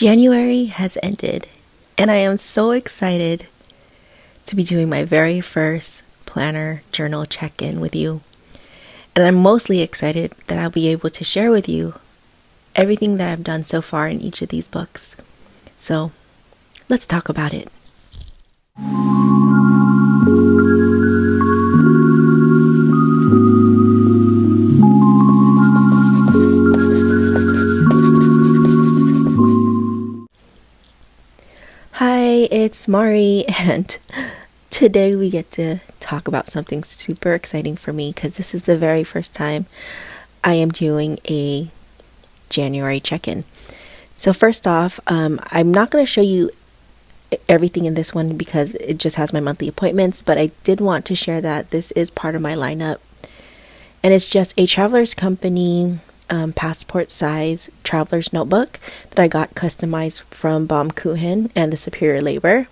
January has ended, and I am so excited to be doing my very first planner journal check-in with you. And I'm mostly excited that I'll be able to share with you everything that I've done so far in each of these books. So, let's talk about it. Hi, it's Mari, and today we get to talk about something super exciting for me because this is the very first time I am doing a January check-in. So first off, I'm not going to show you everything in this one because it just has my monthly appointments, but I did want to share that this is part of my lineup, and it's just a Traveler's Company passport size traveler's notebook that I got customized from Baumkuchen and the Superior Labor.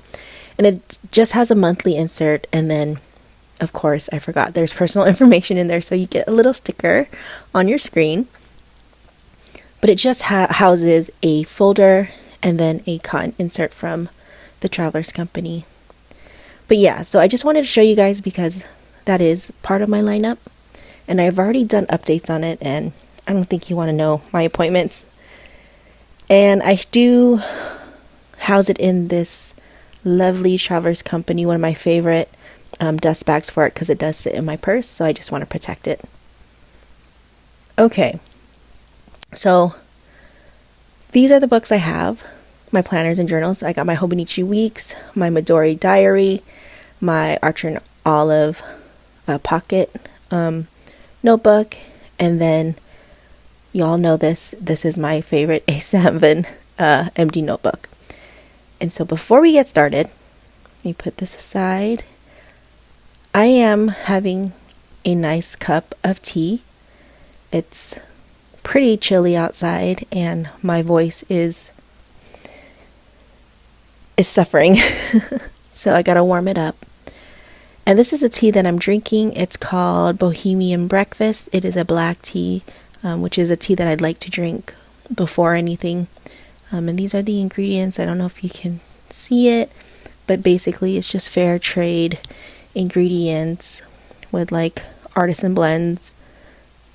And it just has a monthly insert, and then of course I forgot there's personal information in there, so you get a little sticker on your screen. But it just houses a folder and then a cotton insert from the Traveler's Company. But yeah, so I just wanted to show you guys because that is part of my lineup, and I've already done updates on it, and I don't think you want to know my appointments. And I do house it in this lovely Traveler's Company, one of my favorite dust bags for it because it does sit in my purse, so I just want to protect it. Okay, so these are the books I have, my planners and journals. I got my Hobonichi Weeks, my Midori Diary, my Archer and Olive pocket notebook, and then y'all know this is my favorite A7 MD notebook. And so before we get started, let me put this aside. I am having a nice cup of tea. It's pretty chilly outside and my voice is suffering. So I gotta warm it up. And this is the tea that I'm drinking. It's called Bohemian Breakfast. It is a black tea, which is a tea that I'd like to drink before anything. And these are the ingredients. I don't know if you can see it, but basically it's just fair trade ingredients with like artisan blends.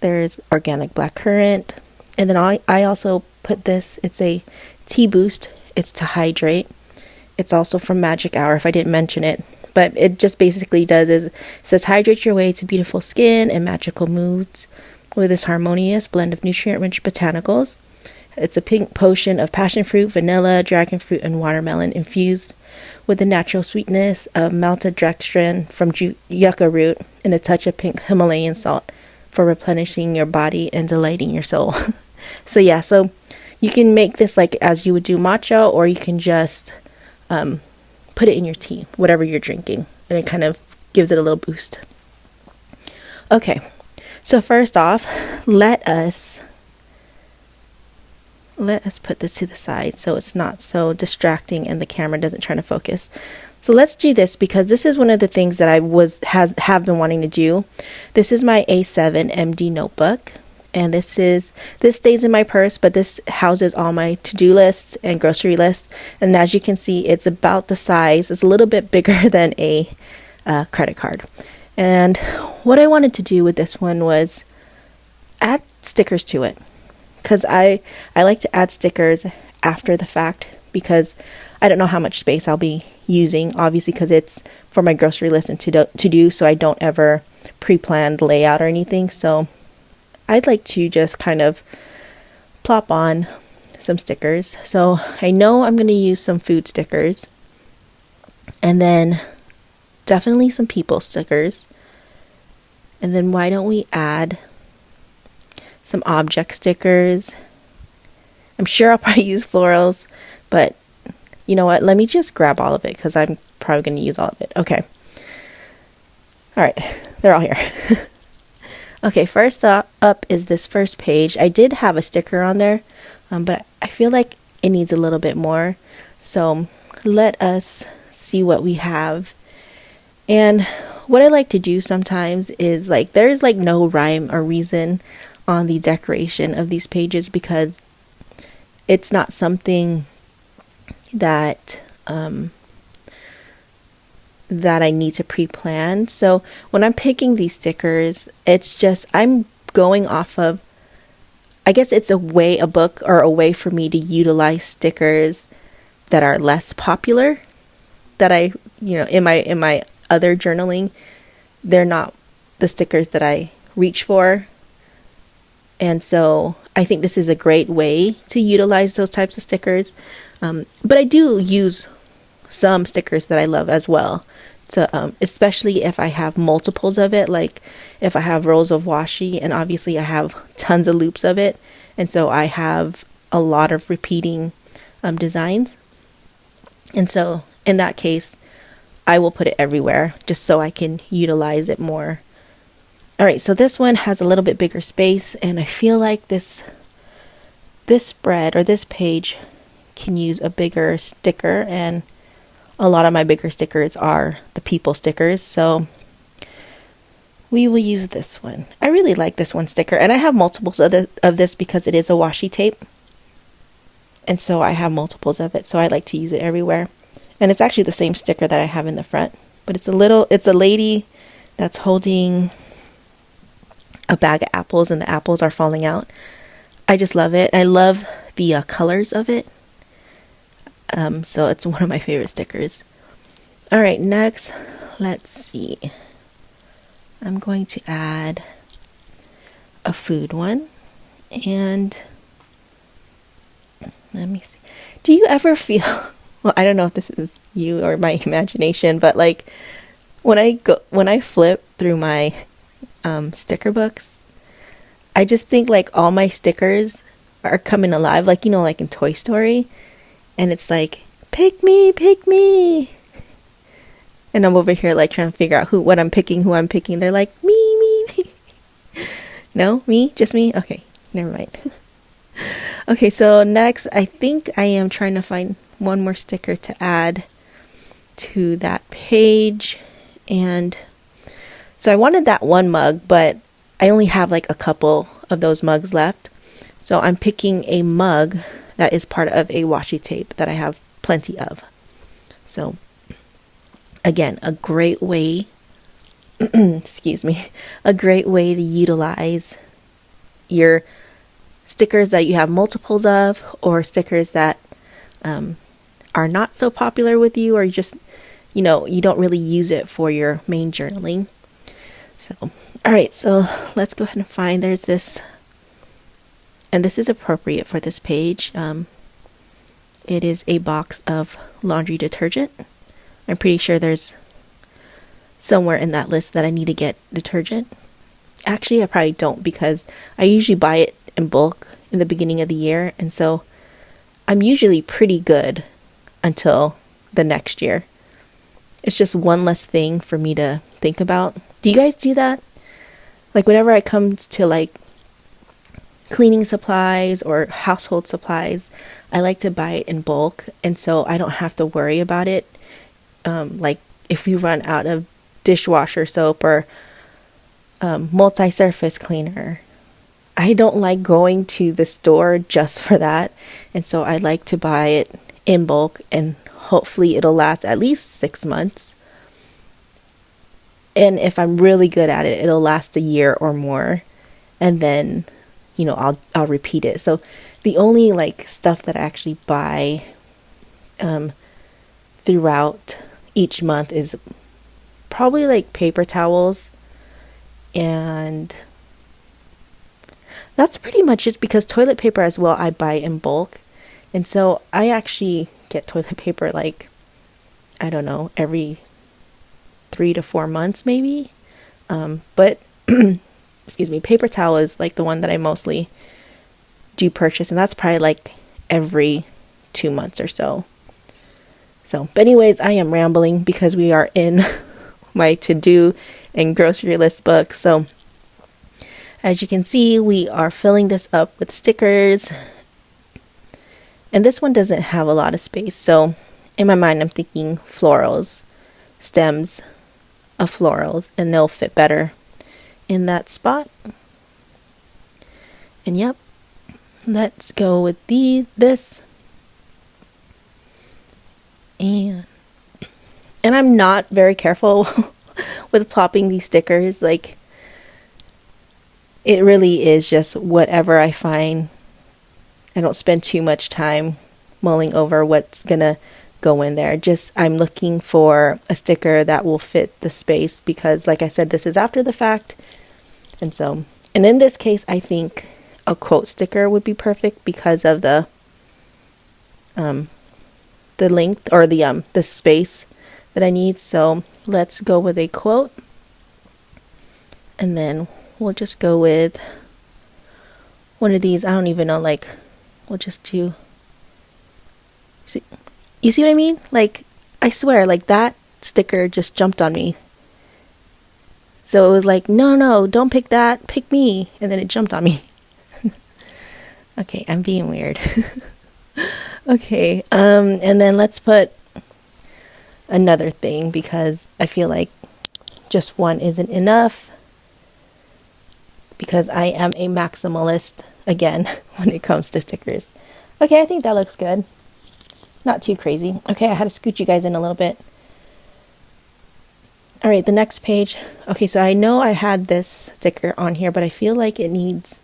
There's organic blackcurrant. And then I also put this, it's a tea boost. It's to hydrate. It's also from Magic Hour if I didn't mention it. But it just basically says hydrate your way to beautiful skin and magical moods with this harmonious blend of nutrient-rich botanicals. It's a pink potion of passion fruit, vanilla, dragon fruit, and watermelon infused with the natural sweetness of malted dextrin from yucca root and a touch of pink Himalayan salt for replenishing your body and delighting your soul. So yeah, so you can make this like as you would do matcha, or you can just put it in your tea, whatever you're drinking, and it kind of gives it a little boost. Okay, so first off, let us put this to the side so it's not so distracting and the camera doesn't try to focus. So let's do this because this is one of the things that I have been wanting to do. This is my A7 MD notebook, and this stays in my purse, but this houses all my to-do lists and grocery lists. And as you can see, it's about the size. It's a little bit bigger than a credit card. And what I wanted to do with this one was add stickers to it, because I like to add stickers after the fact because I don't know how much space I'll be using, obviously, because it's for my grocery list and to do, so I don't ever pre-plan the layout or anything. So I'd like to just kind of plop on some stickers. So I know I'm going to use some food stickers, and then definitely some people stickers. And then why don't we add some object stickers? I'm sure I'll probably use florals, but you know what? Let me just grab all of it because I'm probably going to use all of it. Okay. All right. They're all here. Okay, first up is this first page. I did have a sticker on there, but I feel like it needs a little bit more. So let us see what we have. And what I like to do sometimes is like there's like no rhyme or reason on the decoration of these pages because it's not something that that I need to pre-plan. So when I'm picking these stickers, it's just I'm going off of, I guess it's a way for me to utilize stickers that are less popular, that I, in my other journaling, they're not the stickers that I reach for. And so I think this is a great way to utilize those types of stickers. But I do use some stickers that I love as well. To, especially if I have multiples of it, like if I have rolls of washi, and obviously I have tons of loops of it. And so I have a lot of repeating designs. And so in that case, I will put it everywhere just so I can utilize it more. All right, so this one has a little bit bigger space, and I feel like this spread or this page can use a bigger sticker, and a lot of my bigger stickers are the people stickers, so we will use this one. I really like this one sticker, and I have multiples of this because it is a washi tape, and so I have multiples of it, so I like to use it everywhere. And it's actually the same sticker that I have in the front, but it's a lady that's holding a bag of apples, and the apples are falling out. I just love it. I love the colors of it. So it's one of my favorite stickers. All right, next, let's see. I'm going to add a food one, and let me see. Do you ever feel, well, I don't know if this is you or my imagination, but like when I flip through my sticker books, I just think like all my stickers are coming alive, like like in Toy Story, and it's like pick me, and I'm over here like trying to figure out who I'm picking. They're like me. No, me, just me. Okay, never mind. Okay, so next I think I am trying to find one more sticker to add to that page, and so I wanted that one mug, but I only have like a couple of those mugs left. So I'm picking a mug that is part of a washi tape that I have plenty of. So again, a great way, excuse me, a great way to utilize your stickers that you have multiples of, or stickers that are not so popular with you, or you just, you don't really use it for your main journaling. So, all right, so let's go ahead and find, there's this, and this is appropriate for this page. It is a box of laundry detergent. I'm pretty sure there's somewhere in that list that I need to get detergent. Actually, I probably don't, because I usually buy it in bulk in the beginning of the year, and so I'm usually pretty good until the next year. It's just one less thing for me to think about. Do you guys do that? Like whenever I come to like cleaning supplies or household supplies, I like to buy it in bulk, and so I don't have to worry about it. Like if we run out of dishwasher soap or multi-surface cleaner, I don't like going to the store just for that, and so I like to buy it in bulk, and hopefully it'll last at least 6 months. And if I'm really good at it, it'll last a year or more, and then I'll repeat it. So the only like stuff that I actually buy throughout each month is probably like paper towels, and that's pretty much it, because toilet paper as well I buy in bulk, and so I actually get toilet paper like, I don't know, every 3 to 4 months maybe, but excuse me, paper towel is like the one that I mostly do purchase, and that's probably like every 2 months or so. But anyways, I am rambling because we are in my to-do and grocery list book. So as you can see, we are filling this up with stickers, and this one doesn't have a lot of space, so in my mind I'm thinking florals, stems of florals, and they'll fit better in that spot. And yep, let's go with this. And I'm not very careful with plopping these stickers. Like, it really is just whatever I find. I don't spend too much time mulling over what's gonna go in there. Just, I'm looking for a sticker that will fit the space because, like I said, this is after the fact. And in this case, I think a quote sticker would be perfect because of the length or the space that I need. So let's go with a quote, and then we'll just go with one of these. I don't even know, like, we'll just do, you see what I mean? Like, I swear, like, that sticker just jumped on me. So it was like, no, don't pick that, pick me. And then it jumped on me. Okay, I'm being weird. Okay, and then let's put another thing because I feel like just one isn't enough because I am a maximalist again when it comes to stickers. Okay, I think that looks good. Not too crazy. Okay, I had to scoot you guys in a little bit. All right, the next page. Okay, so I know I had this sticker on here, but I feel like it needs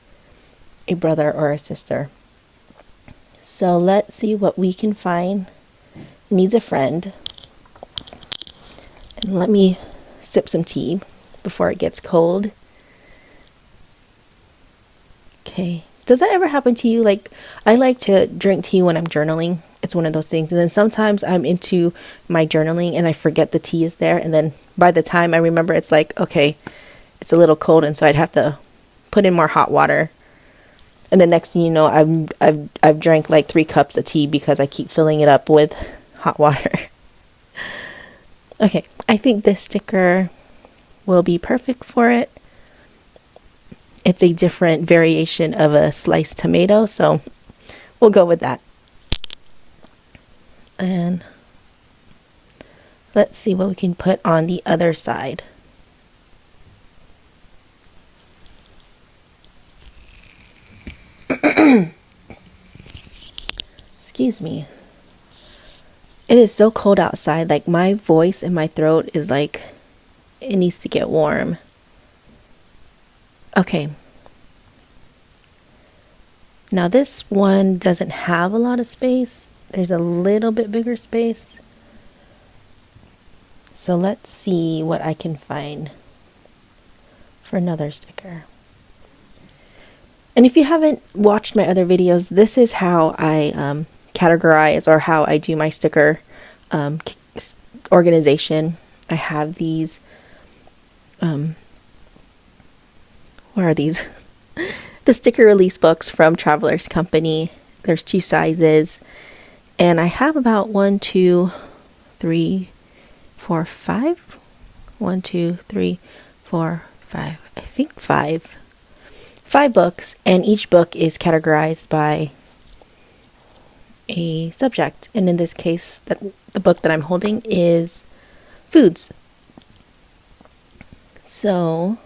a brother or a sister. So let's see what we can find. It needs a friend. And let me sip some tea before it gets cold. Okay. Does that ever happen to you? Like, I like to drink tea when I'm journaling. It's one of those things. And then sometimes I'm into my journaling and I forget the tea is there. And then by the time I remember, it's like, okay, it's a little cold. And so I'd have to put in more hot water. And the next thing you know, I've drank like 3 cups of tea because I keep filling it up with hot water. Okay, I think this sticker will be perfect for it. It's a different variation of a sliced tomato, so we'll go with that. And let's see what we can put on the other side. Excuse me. It is so cold outside. Like, my voice and my throat is like, it needs to get warm. Okay. Now this one doesn't have a lot of space. There's a little bit bigger space. So let's see what I can find for another sticker. And if you haven't watched my other videos, this is how I categorize or how I do my sticker organization. I have these, what are these? The sticker release books from Traveler's Company. There's 2 sizes. And I have about 1, 2, 3, 4, 5. 1, 2, 3, 4, 5. I think 5. 5 books, and each book is categorized by a subject. And in this case, the book that I'm holding is foods. So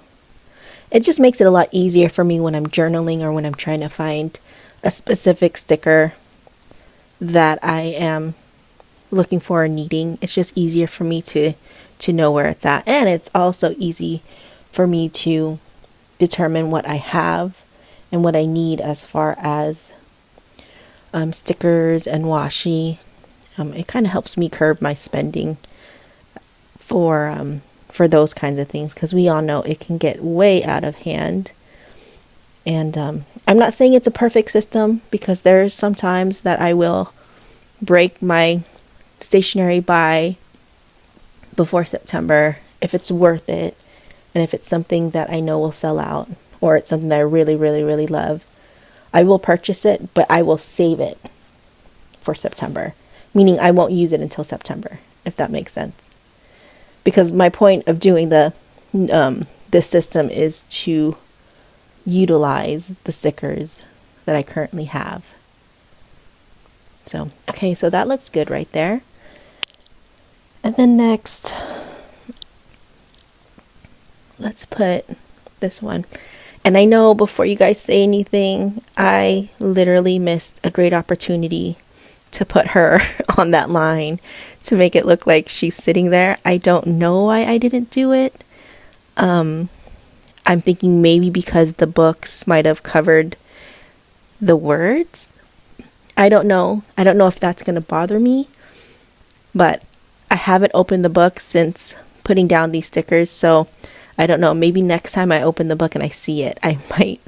it just makes it a lot easier for me when I'm journaling or when I'm trying to find a specific sticker that I am looking for or needing. It's just easier for me to know where it's at. And it's also easy for me to determine what I have and what I need as far as stickers and washi. It kind of helps me curb my spending for those kinds of things, because we all know it can get way out of hand. And I'm not saying it's a perfect system, because there's some times that I will break my stationery buy before September if it's worth it, and if it's something that I know will sell out, or it's something that I really, really, really love. I will purchase it, but I will save it for September, meaning I won't use it until September, if that makes sense. Because my point of doing this system is to utilize the stickers that I currently have. So, okay, so that looks good right there. And then next, let's put this one. And I know, before you guys say anything, I literally missed a great opportunity to put her on that line to make it look like she's sitting there. I don't know why I didn't do it. I'm thinking maybe because the books might have covered the words. I don't know. I don't know if that's going to bother me, but I haven't opened the book since putting down these stickers, so I don't know. Maybe next time I open the book and I see it, I might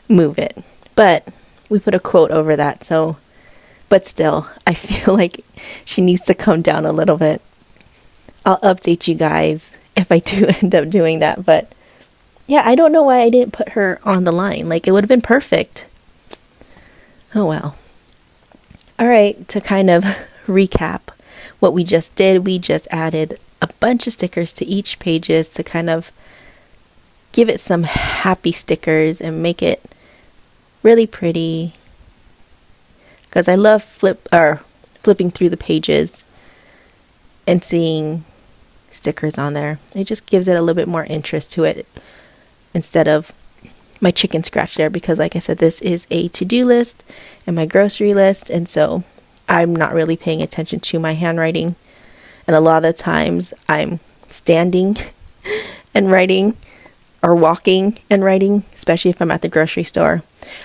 move it. But we put a quote over that, so, but still, I feel like she needs to come down a little bit. I'll update you guys if I do end up doing that, but yeah, I don't know why I didn't put her on the line. Like, it would have been perfect. Oh well. All right, to kind of recap what we just did, we just added a bunch of stickers to each pages to kind of give it some happy stickers and make it really pretty. Because I love flipping through the pages and seeing stickers on there. It just gives it a little bit more interest to it instead of my chicken scratch there, because like I said, this is a to-do list and my grocery list, and so I'm not really paying attention to my handwriting, and a lot of the times I'm standing and writing or walking and writing, especially if I'm at the grocery store.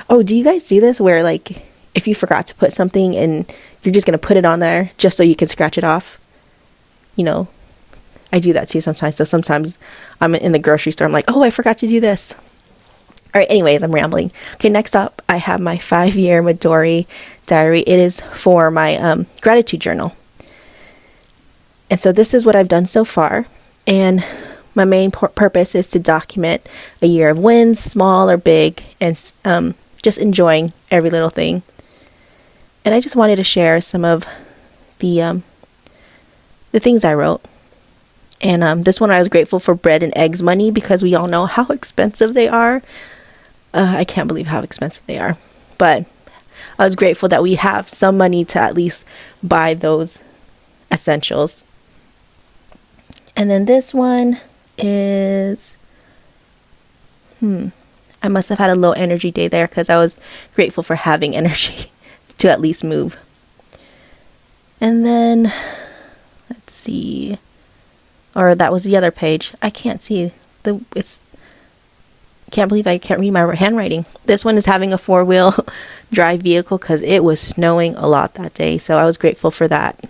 Oh, do you guys do this where, like, if you forgot to put something and you're just going to put it on there just so you can scratch it off? You know, I do that too sometimes. So sometimes I'm in the grocery store, I'm like, oh, I forgot to do this. All right, anyways, I'm rambling. Okay, next up, I have my 5-year Midori diary. It is for my gratitude journal. And so this is what I've done so far. And my main purpose is to document a year of wins, small or big, and just enjoying every little thing. And I just wanted to share some of the things I wrote. And this one, I was grateful for bread and eggs money, because we all know how expensive they are. I can't believe how expensive they are. But I was grateful that we have some money to at least buy those essentials. And then this one is, I must have had a low energy day there, because I was grateful for having energy to at least move. And then, let's see. Or that was the other page. I can't see. Can't believe I can't read my handwriting. This one is having a 4-wheel drive vehicle, because it was snowing a lot that day. So I was grateful for that.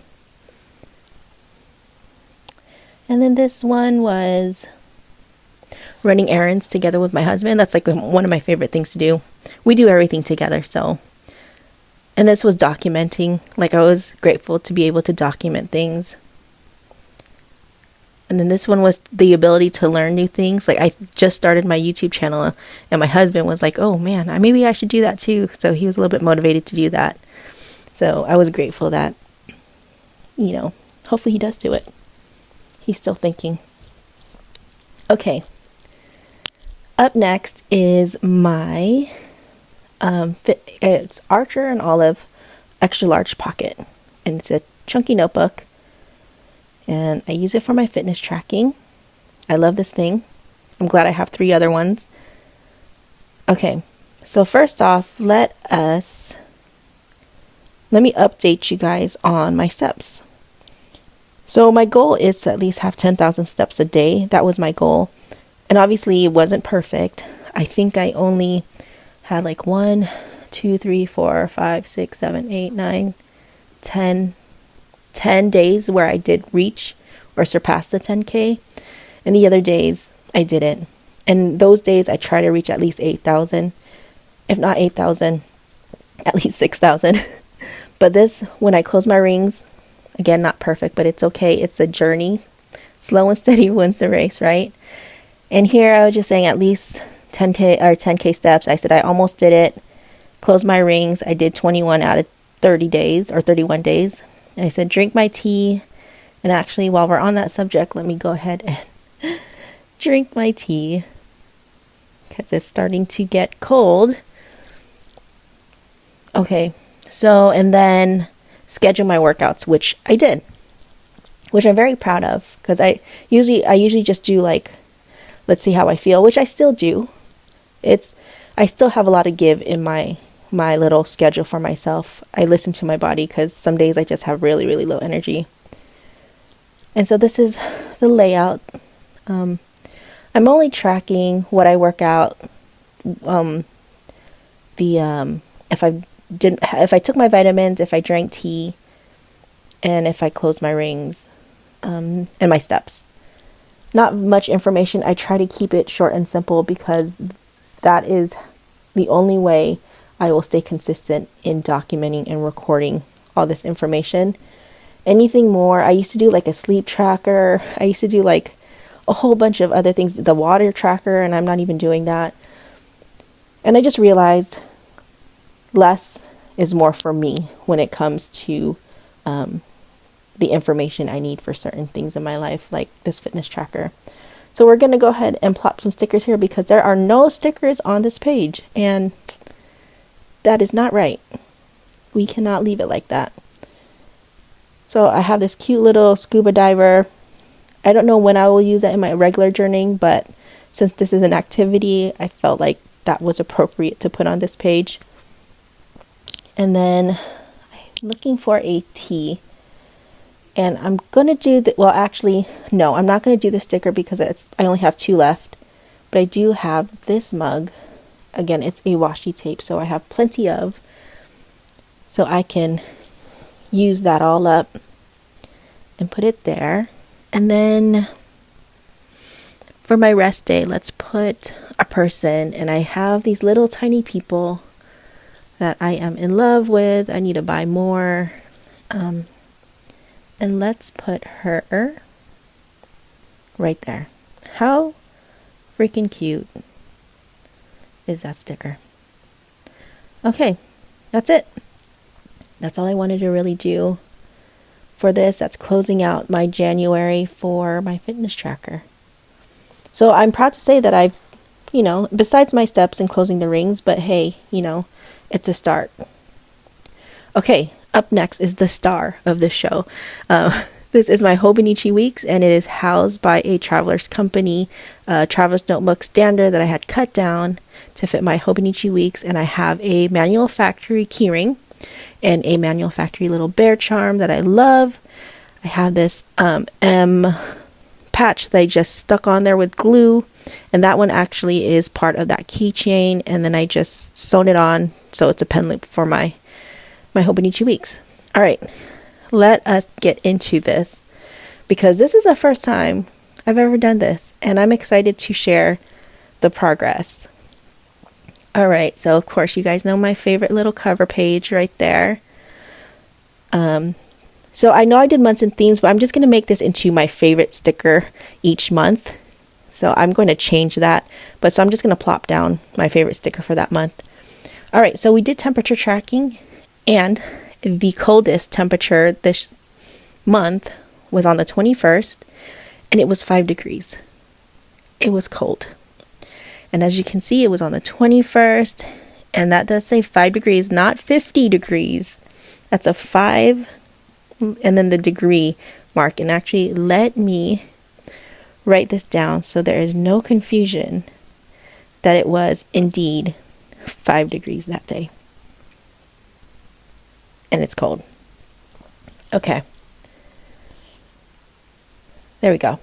And then this one was running errands together with my husband. That's like one of my favorite things to do. We do everything together, so. And this was documenting. Like, I was grateful to be able to document things. And then this one was the ability to learn new things. Like, I just started my YouTube channel, and my husband was like, oh man, maybe I should do that too. So he was a little bit motivated to do that. So I was grateful that, hopefully he does do it. He's still thinking. Okay. Up next is my, it's Archer and Olive extra large pocket. And it's a chunky notebook. And I use it for my fitness tracking. I love this thing. I'm glad I have 3 other ones. Okay, so first off, let me update you guys on my steps. So my goal is to at least have 10,000 steps a day. That was my goal. And obviously it wasn't perfect. I think I only had like 1, 2, 3, 4, 5, 6, 7, 8, 9, 10 days where I did reach or surpass the 10K, and the other days I didn't. And those days I try to reach at least 8,000, if not 8,000, at least 6,000. But this, when I close my rings, again, not perfect, but it's okay. It's a journey. Slow and steady wins the race, right? And here I was just saying at least 10K steps. I said I almost did it. Closed my rings. I did 21 out of 30 days or 31 days. And I said, drink my tea. And actually, while we're on that subject, let me go ahead and drink my tea, because it's starting to get cold. Okay, so, and then schedule my workouts, which I did, which I'm very proud of, because I usually just do like, let's see how I feel, which I still do. I still have a lot of give in my my little schedule for myself. I listen to my body because some days I just have really, really low energy. And so this is the layout. I'm only tracking what I work out. If I took my vitamins, if I drank tea, and if I closed my rings, and my steps. Not much information. I try to keep it short and simple because that is the only way I will stay consistent in documenting and recording all this information. Anything more, I used to do like a sleep tracker. I used to do like a whole bunch of other things, the water tracker, and I'm not even doing that. And I just realized less is more for me when it comes to the information I need for certain things in my life, like this fitness tracker. So we're going to go ahead and plop some stickers here because there are no stickers on this page, and that is not right. We cannot leave it like that. So I have this cute little scuba diver. I don't know when I will use that in my regular journaling, but since this is an activity, I felt like that was appropriate to put on this page. And then I'm looking for a tea. And I'm going to do the, well, actually, no, I'm not going to do the sticker because I only have 2 left. But I do have this mug. Again, it's a washi tape, so I have plenty of. So I can use that all up and put it there. And then for my rest day, let's put a person. And I have these little tiny people that I am in love with. I need to buy more. And let's put her right there. How freaking cute is that sticker? Okay, that's it. That's all I wanted to really do for this. That's closing out my January for my fitness tracker. So I'm proud to say that I've, besides my steps and closing the rings, but hey, it's a start. Okay, up next is the star of the show. This is my Hobonichi Weeks, and it is housed by a Traveler's Company Traveler's Notebook standard that I had cut down to fit my Hobonichi Weeks, and I have a Manual Factory keyring and a Manual Factory little bear charm that I love. I have this M patch that I just stuck on there with glue, and that one actually is part of that keychain, and then I just sewn it on so it's a pen loop for my Hobonichi Weeks. All right, let us get into this because this is the first time I've ever done this, and I'm excited to share the progress. All right, so of course you guys know my favorite little cover page right there. So I know I did months and themes, but I'm just going to make this into my favorite sticker each month. So I'm going to change that, so I'm just going to plop down my favorite sticker for that month. All right, so we did temperature tracking. And the coldest temperature this month was on the 21st, and it was 5 degrees. It was cold. And as you can see, it was on the 21st, and that does say 5 degrees, not 50 degrees. That's a 5, and then the degree mark. And actually, let me write this down so there is no confusion that it was indeed 5 degrees that day. And it's cold. Okay. There we go.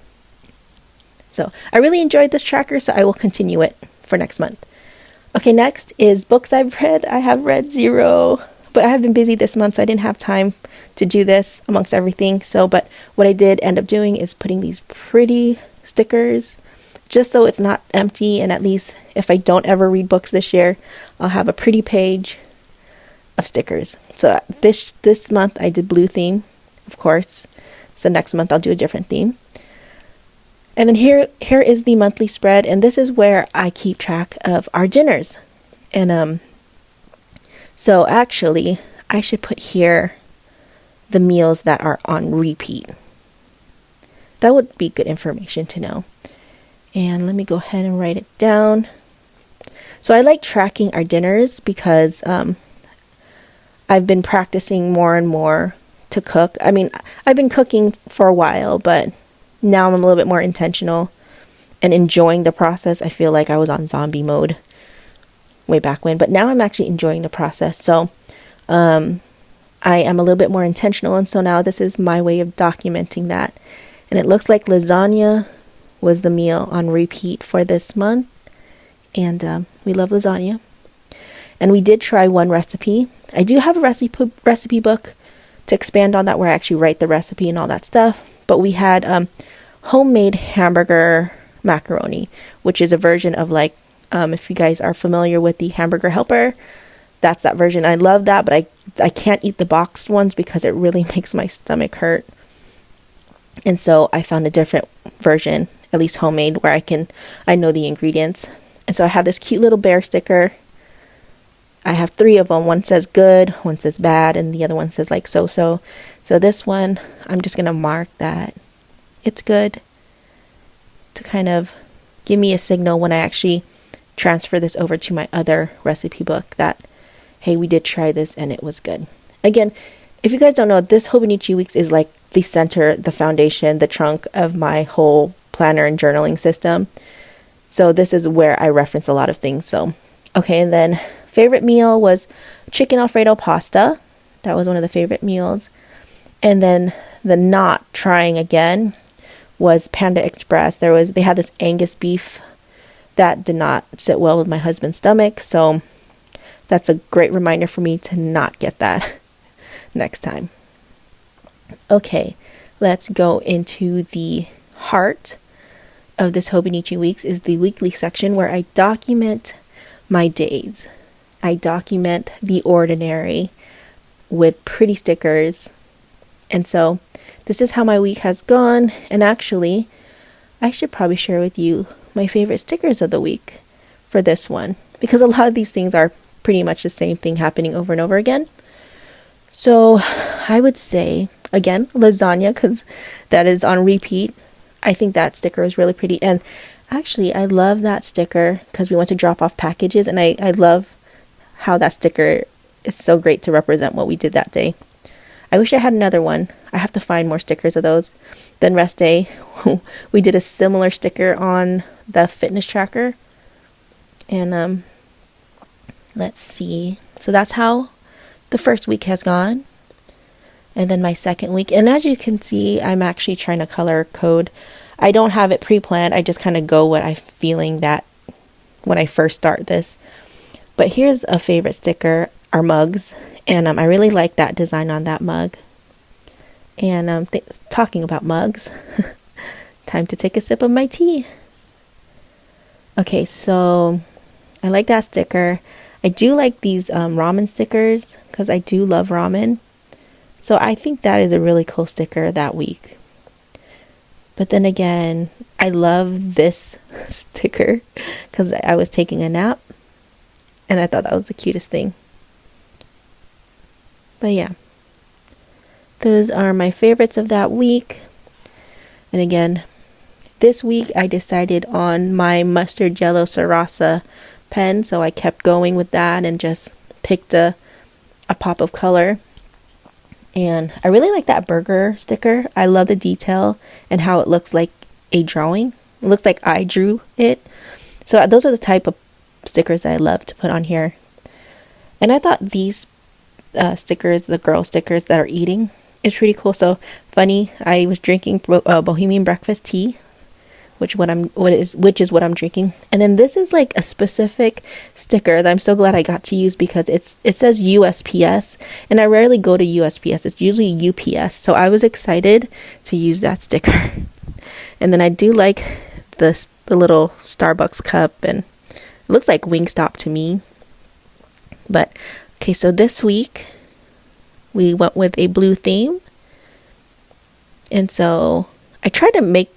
So I really enjoyed this tracker, so I will continue it for next month. Okay, next is books I've read. I have read 0, but I have been busy this month, so I didn't have time to do this amongst everything. But what I did end up doing is putting these pretty stickers just so it's not empty, and at least if I don't ever read books this year, I'll have a pretty page of stickers. So this month I did blue theme, of course. So next month I'll do a different theme. And then here is the monthly spread, and this is where I keep track of our dinners. And so actually I should put here the meals that are on repeat. That would be good information to know. And let me go ahead and write it down. So I like tracking our dinners because I've been practicing more and more to cook. I mean, I've been cooking for a while, but now I'm a little bit more intentional and enjoying the process. I feel like I was on zombie mode way back when, but now I'm actually enjoying the process. So I am a little bit more intentional, and so now this is my way of documenting that. And it looks like lasagna was the meal on repeat for this month, and we love lasagna. And we did try one recipe. I do have a recipe book to expand on that, where I actually write the recipe and all that stuff. But we had homemade hamburger macaroni, which is a version of like, if you guys are familiar with the Hamburger Helper, that's that version. I love that, but I can't eat the boxed ones because it really makes my stomach hurt. And so I found a different version, at least homemade, where I know the ingredients. And so I have this cute little bear sticker. I have 3 of them. One says good, one says bad, and the other one says like so-so. So this one, I'm just going to mark that it's good, to kind of give me a signal when I actually transfer this over to my other recipe book that, hey, we did try this and it was good. Again, if you guys don't know, this Hobonichi Weeks is like the center, the foundation, the trunk of my whole planner and journaling system. So this is where I reference a lot of things. So, okay, and then favorite meal was chicken Alfredo pasta. That was one of the favorite meals. And then the not trying again was Panda Express. They had this Angus beef that did not sit well with my husband's stomach. So that's a great reminder for me to not get that next time. Okay, let's go into the heart of this Hobonichi Weeks, is the weekly section where I document my days. I document the ordinary with pretty stickers. And so this is how my week has gone. And actually, I should probably share with you my favorite stickers of the week for this one, because a lot of these things are pretty much the same thing happening over and over again. So I would say, again, lasagna, because that is on repeat. I think that sticker is really pretty. And actually, I love that sticker because we went to drop off packages, and I love how that sticker is so great to represent what we did that day. I wish I had another one. I have to find more stickers of those. Then rest day, we did a similar sticker on the fitness tracker. And let's see. So that's how the first week has gone. And then my second week. And as you can see, I'm actually trying to color code. I don't have it pre-planned. I just kind of go what I'm feeling that when I first start this. But here's a favorite sticker, our mugs. And I really like that design on that mug. And talking about mugs, time to take a sip of my tea. Okay, so I like that sticker. I do like these ramen stickers because I do love ramen. So I think that is a really cool sticker that week. But then again, I love this sticker because I was taking a nap and I thought that was the cutest thing. But yeah, those are my favorites of that week. And again, this week I decided on my mustard yellow Sarasa pen, so I kept going with that and just picked a pop of color. And I really like that burger sticker. I love the detail and how it looks like a drawing. It looks like I drew it. So those are the type of stickers that I love to put on here. And I thought these stickers, the girl stickers that are eating, is pretty cool. So funny, I was drinking Bohemian breakfast tea, which is what I'm drinking. And then this is like a specific sticker that I'm so glad I got to use because it says USPS, and I rarely go to USPS. It's usually UPS. So I was excited to use that sticker. And then I do like the little Starbucks cup, and it looks like Wingstop to me. But okay, so this week we went with a blue theme. And so I tried to make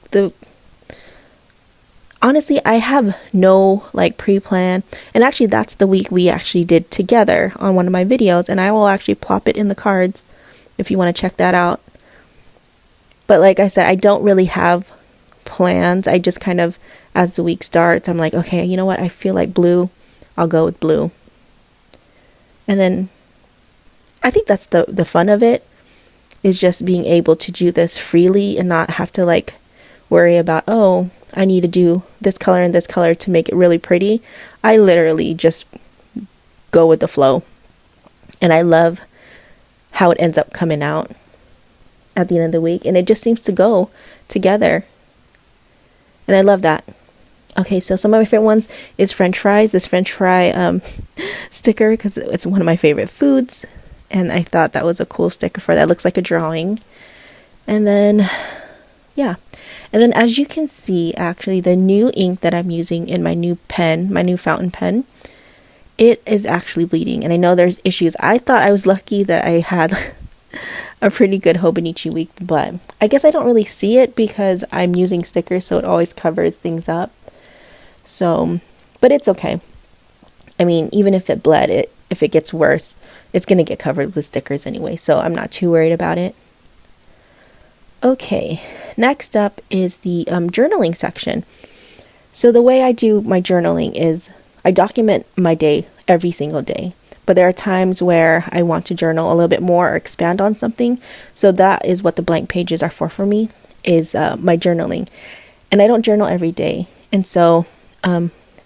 honestly, I have no like pre-plan. And actually that's the week we actually did together on one of my videos, and I will actually plop it in the cards if you want to check that out. But like I said, I don't really have plans. I just kind of, as the week starts, I'm like, okay, you know what? I feel like blue. I'll go with blue. And then I think that's the fun of it, is just being able to do this freely and not have to like worry about, oh, I need to do this color and this color to make it really pretty. I literally just go with the flow. And I love how it ends up coming out at the end of the week. And it just seems to go together. And I love that. Okay, so some of my favorite ones is French fries. This French fry sticker, because it's one of my favorite foods. And I thought that was a cool sticker for that. It looks like a drawing. And then, yeah. And then as you can see, actually, the new ink that I'm using in my new pen, my new fountain pen, it is actually bleeding. And I know there's issues. I thought I was lucky that I had a pretty good Hobonichi week, but I guess I don't really see it because I'm using stickers, so it always covers things up. So, but it's okay. I mean, even if it bled, if it gets worse, it's going to get covered with stickers anyway, so I'm not too worried about it. Okay, next up is the journaling section. So the way I do my journaling is I document my day every single day. But there are times where I want to journal a little bit more or expand on something. So that is what the blank pages are for me, is my journaling. And I don't journal every day. And so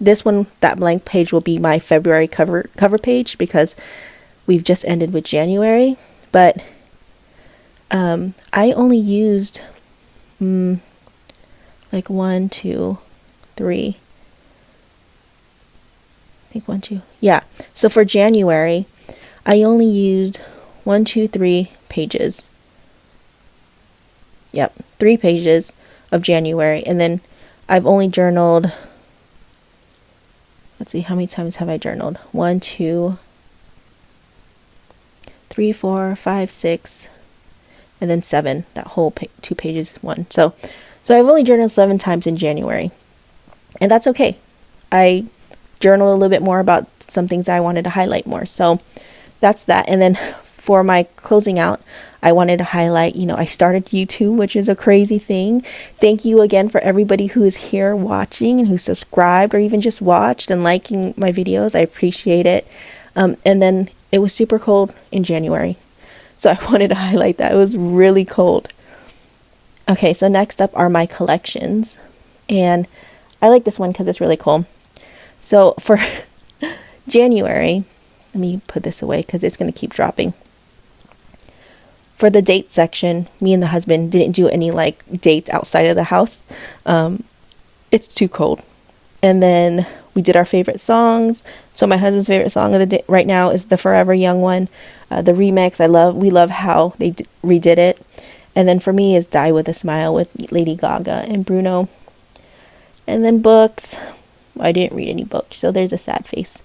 this one, that blank page will be my February cover page because we've just ended with January. But I only used like 1, 2, 3. I think 1, 2. Yeah. So for January, I only used 1, 2, 3 pages. Yep. 3 pages of January. And then I've only journaled, let's see, how many times have I journaled? 1, 2, 3, 4, 5, 6, and then 7. That whole 2 pages, 1. So I've only journaled 7 times in January. And that's okay. I journal a little bit more about some things I wanted to highlight more. So that's that. And then for my closing out, I wanted to highlight, I started YouTube, which is a crazy thing. Thank you again for everybody who is here watching and who subscribed or even just watched and liking my videos. I appreciate it. And then it was super cold in January. So I wanted to highlight that. It was really cold. Okay, so next up are my collections. And I like this one because it's really cool. So for January, let me put this away because it's going to keep dropping. For the date section, me and the husband didn't do any dates outside of the house. It's too cold. And then we did our favorite songs. So my husband's favorite song of the day right now is the Forever Young one. The remix, we love how they redid it. And then for me is Die With a Smile with Lady Gaga and Bruno. And then books. I didn't read any books, so there's a sad face.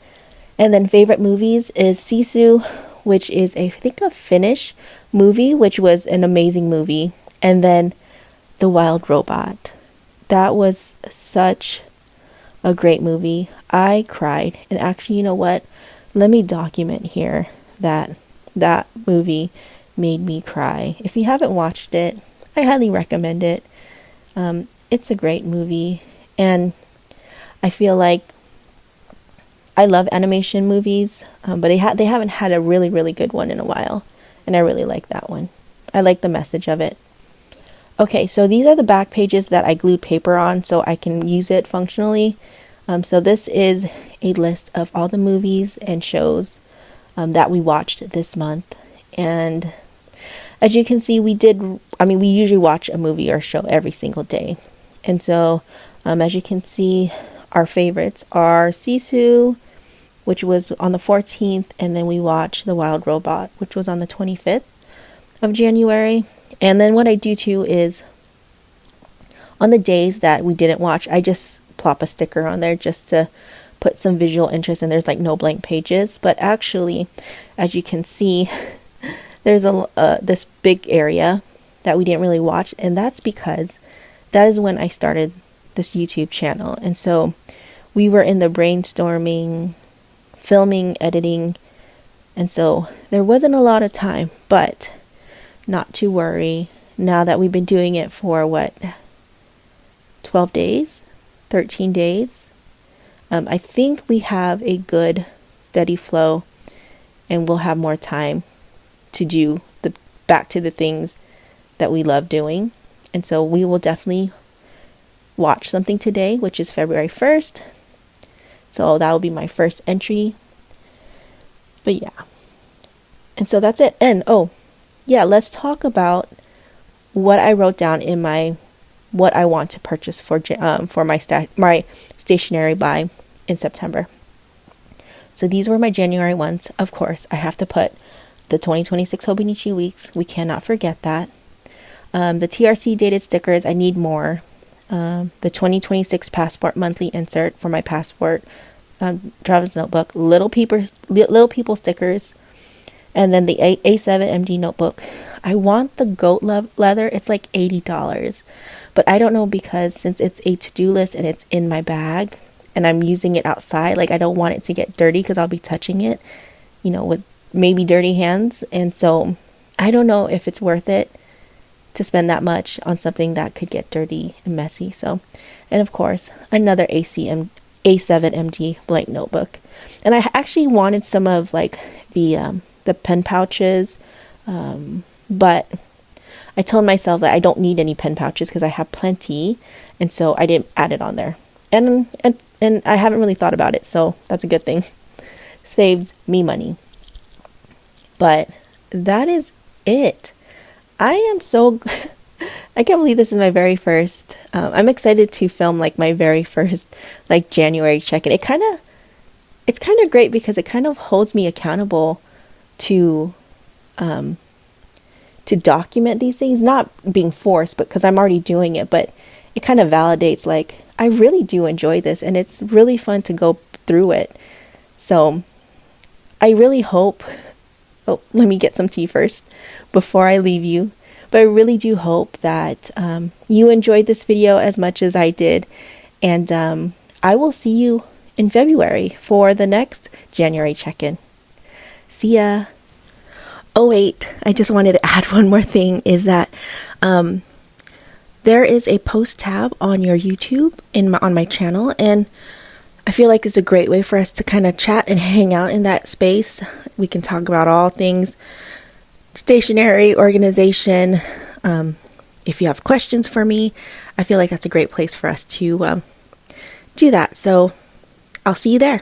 And then favorite movies is Sisu, which is I think a Finnish movie, which was an amazing movie. And then The Wild Robot. That was such a great movie. I cried. And actually, you know what? Let me document here that movie made me cry. If you haven't watched it, I highly recommend it. It's a great movie. And I feel like I love animation movies, but they haven't had a really, really good one in a while. And I really like that one. I like the message of it. Okay, so these are the back pages that I glued paper on so I can use it functionally. So this is a list of all the movies and shows that we watched this month. And as you can see, we usually watch a movie or show every single day. And so, as you can see, our favorites are Sisu, which was on the 14th, and then we watched The Wild Robot, which was on the 25th of January. And then what I do too is, on the days that we didn't watch, I just plop a sticker on there just to put some visual interest, and there's no blank pages. But actually, as you can see, there's this big area that we didn't really watch, and that's because that is when I started this YouTube channel. And so we were in the brainstorming, filming, editing, and so there wasn't a lot of time. But not to worry, now that we've been doing it for 12 days, 13 days, I think we have a good steady flow, and we'll have more time to do back to the things that we love doing. And so we will definitely watch something today, which is February 1st. So that will be my first entry. But yeah. And so that's it. And oh, yeah, let's talk about what I wrote down in my what I want to purchase for my stationery buy in September. So these were my January ones. Of course, I have to put the 2026 Hobonichi weeks. We cannot forget that. The TRC dated stickers, I need more. The 2026 passport monthly insert for my passport traveler's notebook, little people stickers, and then the A7 MD notebook. I want the goat leather. It's like $80, but I don't know, because since it's a to-do list and it's in my bag and I'm using it outside, like I don't want it to get dirty because I'll be touching it, with maybe dirty hands. And so I don't know if it's worth it to spend that much on something that could get dirty and messy. So, and of course, another A7 MD blank notebook. And I actually wanted some of like the pen pouches, but I told myself that I don't need any pen pouches because I have plenty, and so I didn't add it on there. And I haven't really thought about it, so that's a good thing. Saves me money. But that is it. I am so I can't believe this is my very first. I'm excited to film like my very first like January check-in. It's kind of great because it kind of holds me accountable to document these things, not being forced, but because I'm already doing it. But it kind of validates like I really do enjoy this, and it's really fun to go through it. So I really hope. Oh, let me get some tea first before I leave you. But I really do hope that you enjoyed this video as much as I did. And I will see you in February for the next January check-in. See ya. Oh, wait. I just wanted to add one more thing, is that there is a post tab on your YouTube on my channel. And I feel like it's a great way for us to kind of chat and hang out in that space. We can talk about all things stationery, organization. If you have questions for me, I feel like that's a great place for us to do that. So I'll see you there.